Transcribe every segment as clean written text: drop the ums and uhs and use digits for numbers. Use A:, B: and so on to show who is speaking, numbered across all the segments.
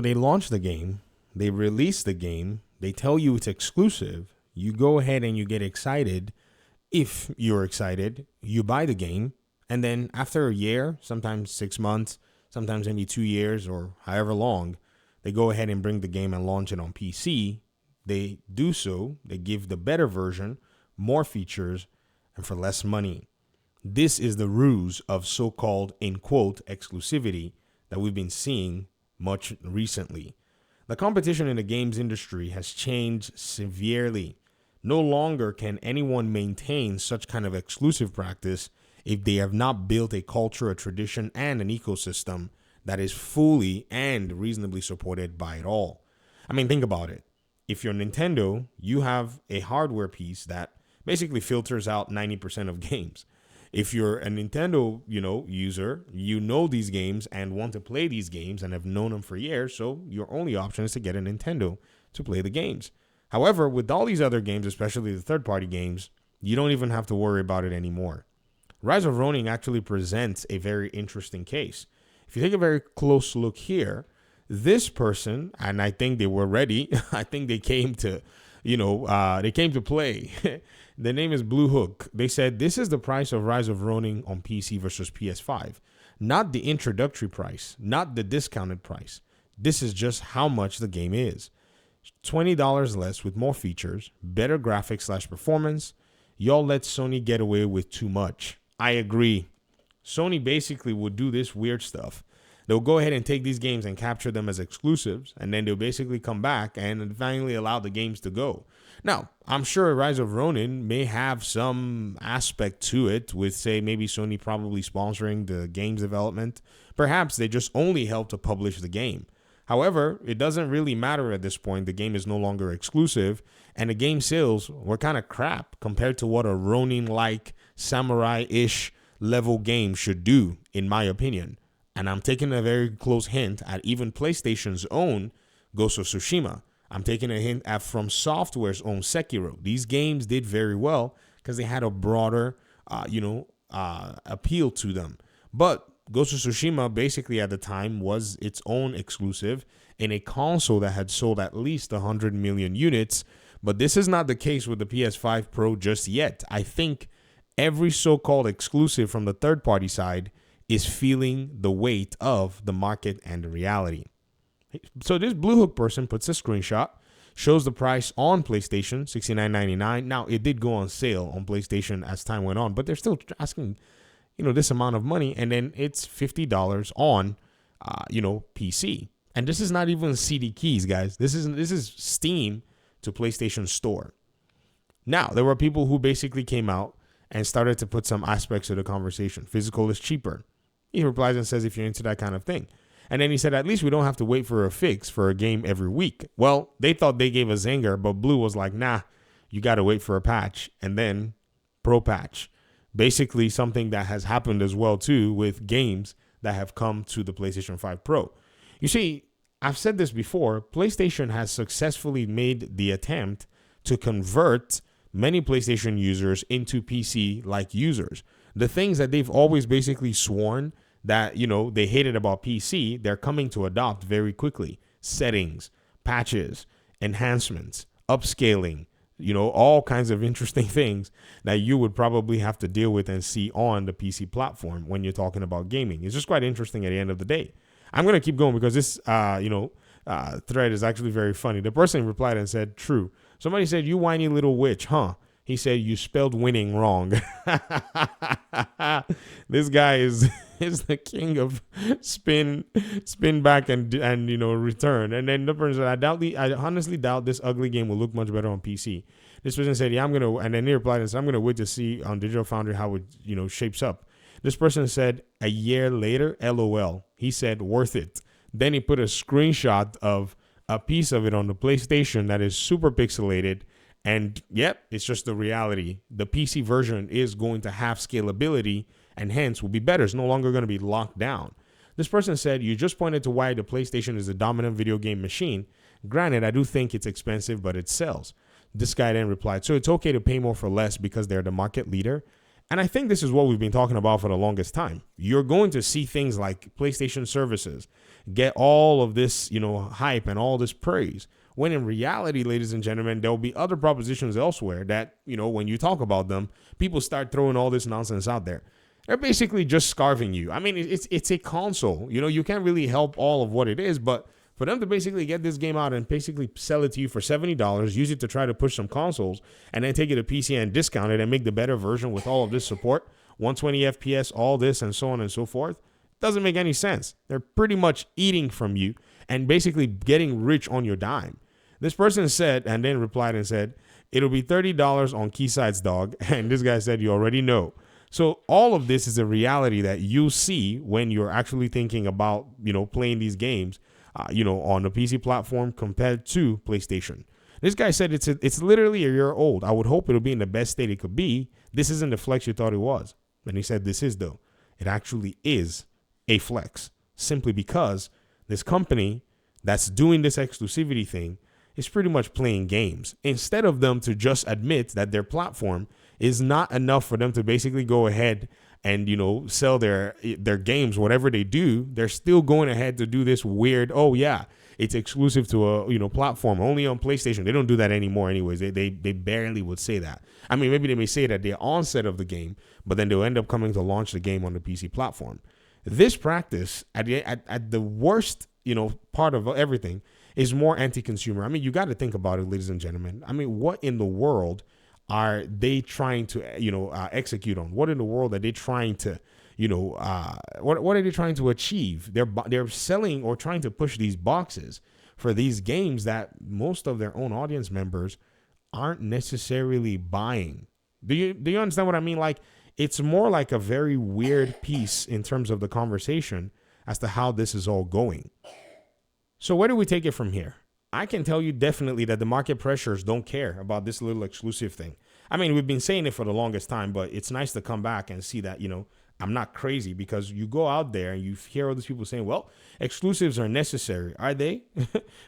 A: They launch the game, they release the game, they tell you it's exclusive. You go ahead and you get excited. If you're excited, you buy the game, and then after a year, sometimes 6 months, sometimes maybe 2 years or however long, they go ahead and bring the game and launch it on PC. They do so, they give the better version, more features, and for less money. This is the ruse of so-called, in quote, exclusivity that we've been seeing much recently. The competition in the games industry has changed severely. No longer can anyone maintain such kind of exclusive practice if they have not built a culture, a tradition, and an ecosystem that is fully and reasonably supported by it all. I mean, think about it. If you're Nintendo, you have a hardware piece that basically filters out 90% of games. If you're a Nintendo, user, you know these games and want to play these games and have known them for years, so your only option is to get a Nintendo to play the games. However, with all these other games, especially the third-party games, you don't even have to worry about it anymore. Rise of Ronin actually presents a very interesting case. If you take a very close look here, this person, and I think they were ready, I think they came to, they came to play. The name is Blue Hook. They said this is the price of Rise of Ronin on PC versus PS5. Not the introductory price, not the discounted price. This is just how much the game is. $20 less with more features, better graphics/performance. Y'all let Sony get away with too much. I agree. Sony basically would do this weird stuff. They'll go ahead and take these games and capture them as exclusives, and then they'll basically come back and finally allow the games to go. Now, I'm sure Rise of Ronin may have some aspect to it with, say, maybe Sony probably sponsoring the game's development. Perhaps they just only help to publish the game. However, it doesn't really matter at this point. The game is no longer exclusive, and the game sales were kind of crap compared to what a Ronin-like, samurai-ish level game should do, in my opinion. And I'm taking a very close hint at even PlayStation's own Ghost of Tsushima. I'm taking a hint at From Software's own Sekiro. These games did very well because they had a broader, appeal to them. But Ghost of Tsushima basically at the time was its own exclusive in a console that had sold at least 100 million units. But this is not the case with the PS5 Pro just yet. I think every so-called exclusive from the third-party side is feeling the weight of the market and the reality. So this Blue Hook person puts a screenshot, shows the price on PlayStation, $69.99. Now, it did go on sale on PlayStation as time went on, but they're still asking, this amount of money, and then it's $50 on, PC. And this is not even CD keys, guys. This is Steam to PlayStation Store. Now, there were people who basically came out and started to put some aspects of the conversation. Physical is cheaper. He replies and says, if you're into that kind of thing. And then he said, at least we don't have to wait for a fix for a game every week. Well, they thought they gave a zinger, but Blue was like, nah, you got to wait for a patch and then pro patch. Basically something that has happened as well, too, with games that have come to the PlayStation 5 Pro. You see, I've said this before, PlayStation has successfully made the attempt to convert many PlayStation users into PC-like users. The things that they've always basically sworn that, they hated about PC, they're coming to adopt very quickly. Settings, patches, enhancements, upscaling, all kinds of interesting things that you would probably have to deal with and see on the PC platform when you're talking about gaming. It's just quite interesting at the end of the day. I'm going to keep going because this, thread is actually very funny. The person replied and said, true. Somebody said, you whiny little witch, huh? He said, you spelled winning wrong. This guy is the king of spin back and return. And then the person said, I honestly doubt this ugly game will look much better on PC. This person said, yeah, and then he replied and said, I'm going to wait to see on Digital Foundry how it, shapes up. This person said, a year later, LOL. He said, worth it. Then he put a screenshot of a piece of it on the PlayStation that is super pixelated. And yep, it's just the reality. The PC version is going to have scalability and hence will be better. It's no longer going to be locked down. This person said, you just pointed to why the PlayStation is the dominant video game machine. Granted, I do think it's expensive, but it sells. This guy then replied, so it's okay to pay more for less because they're the market leader. And I think this is what we've been talking about for the longest time. You're going to see things like PlayStation services. get all of this, hype and all this praise. When in reality, ladies and gentlemen, there'll be other propositions elsewhere that, when you talk about them, people start throwing all this nonsense out there. They're basically just scarving you. I mean, it's a console. You can't really help all of what it is, but for them to basically get this game out and basically sell it to you for $70, use it to try to push some consoles, and then take it to PC and discount it and make the better version with all of this support, 120 FPS, all this, and so on and so forth, doesn't make any sense. They're pretty much eating from you and basically getting rich on your dime. This person said, and then replied and said, it'll be $30 on Keyside's dog. And this guy said, you already know. So all of this is a reality that you see when you're actually thinking about, playing these games, on the PC platform compared to PlayStation. This guy said it's literally a year old. I would hope it'll be in the best state it could be. This isn't the flex you thought it was. And he said this is, though. It actually is a flex, simply because this company that's doing this exclusivity thing is pretty much playing games. Instead of them to just admit that their platform is not enough for them to basically go ahead and, sell their games, whatever they do, they're still going ahead to do this weird, oh yeah, it's exclusive to a, platform, only on PlayStation. They don't do that anymore anyways. They barely would say that. I mean, maybe they may say it at the onset of the game, but then they'll end up coming to launch the game on the PC platform. This practice, at the worst, part of everything, is more anti-consumer. I mean, you got to think about it, ladies and gentlemen. I mean, what in the world are they trying to, execute on? What in the world are they trying to, what are they trying to achieve? They're selling or trying to push these boxes for these games that most of their own audience members aren't necessarily buying. Do you understand what I mean? Like, it's more like a very weird piece in terms of the conversation as to how this is all going. So where do we take it from here? I can tell you definitely that the market pressures don't care about this little exclusive thing. I mean, we've been saying it for the longest time, but it's nice to come back and see that, I'm not crazy, because you go out there and you hear all these people saying, well, exclusives are necessary. Are they?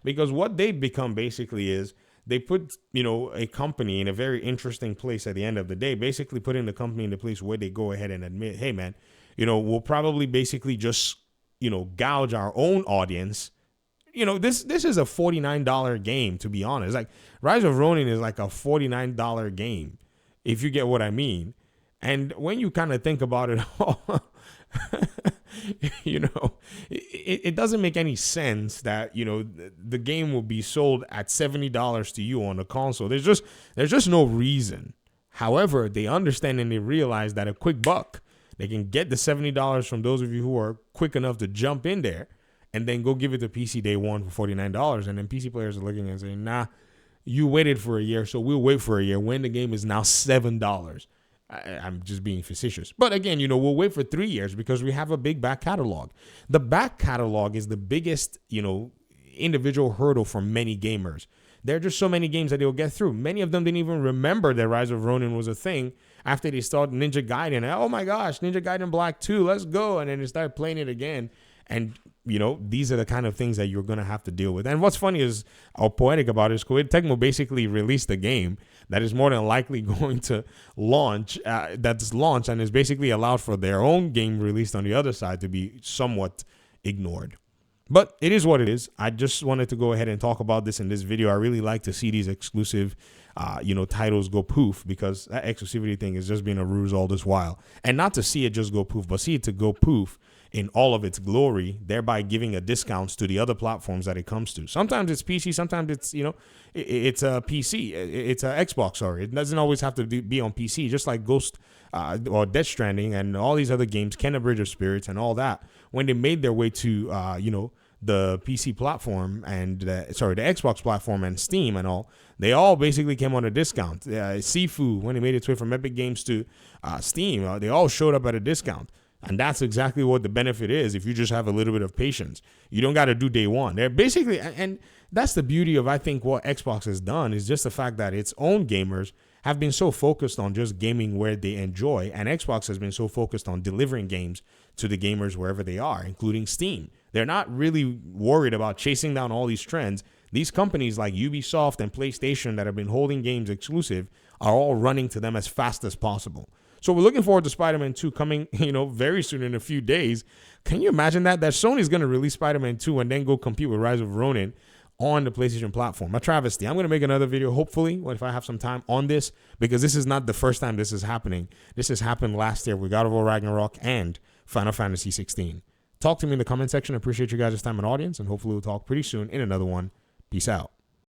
A: Because what they become basically is they put, a company in a very interesting place at the end of the day, basically putting the company in the place where they go ahead and admit, hey, man, we'll probably basically just, gouge our own audience. This is a $49 game, to be honest. Like, Rise of Ronin is like a $49 game, if you get what I mean. And when you kind of think about it all, it doesn't make any sense that, the game will be sold at $70 to you on the console. There's just no reason. However, they understand and they realize that a quick buck, they can get the $70 from those of you who are quick enough to jump in there and then go give it to PC day one for $49. And then PC players are looking and saying, nah, you waited for a year, so we'll wait for a year when the game is now $7. I'm just being facetious. But again, we'll wait for 3 years because we have a big back catalog. The back catalog is the biggest, individual hurdle for many gamers. There are just so many games that they'll get through. Many of them didn't even remember that Rise of Ronin was a thing after they started Ninja Gaiden. Oh my gosh, Ninja Gaiden Black 2, let's go. And then they start playing it again. And, these are the kind of things that you're going to have to deal with. And what's funny is, or poetic about it, is Tecmo basically released a game that is more than likely going to launch, that's launched and is basically allowed for their own game released on the other side to be somewhat ignored. But it is what it is. I just wanted to go ahead and talk about this in this video. I really like to see these exclusive, titles go poof, because that exclusivity thing has just been a ruse all this while. And not to see it just go poof, but see it to go poof in all of its glory, thereby giving a discounts to the other platforms that it comes to. Sometimes it's PC, sometimes it's, it's a PC, it's a Xbox, sorry. It doesn't always have to be on PC, just like Ghost or Death Stranding and all these other games, Kenna Bridge of Spirits and all that. When they made their way to, the PC platform and, the Xbox platform and Steam and all, they all basically came on a discount. Sifu, when they made its way from Epic Games to Steam, they all showed up at a discount. And that's exactly what the benefit is if you just have a little bit of patience. You don't got to do day one. They're basically, and that's the beauty of, I think, what Xbox has done, is just the fact that its own gamers have been so focused on just gaming where they enjoy, and Xbox has been so focused on delivering games to the gamers wherever they are, including Steam. They're not really worried about chasing down all these trends. These companies like Ubisoft and PlayStation that have been holding games exclusive are all running to them as fast as possible. So we're looking forward to Spider-Man 2 coming, very soon in a few days. Can you imagine that Sony's going to release Spider-Man 2 and then go compete with Rise of Ronin on the PlayStation platform? A travesty. I'm going to make another video, hopefully, if I have some time on this, because this is not the first time this is happening. This has happened last year with God of War Ragnarok and Final Fantasy 16. Talk to me in the comment section. I appreciate you guys' time and audience, and hopefully we'll talk pretty soon in another one. Peace out.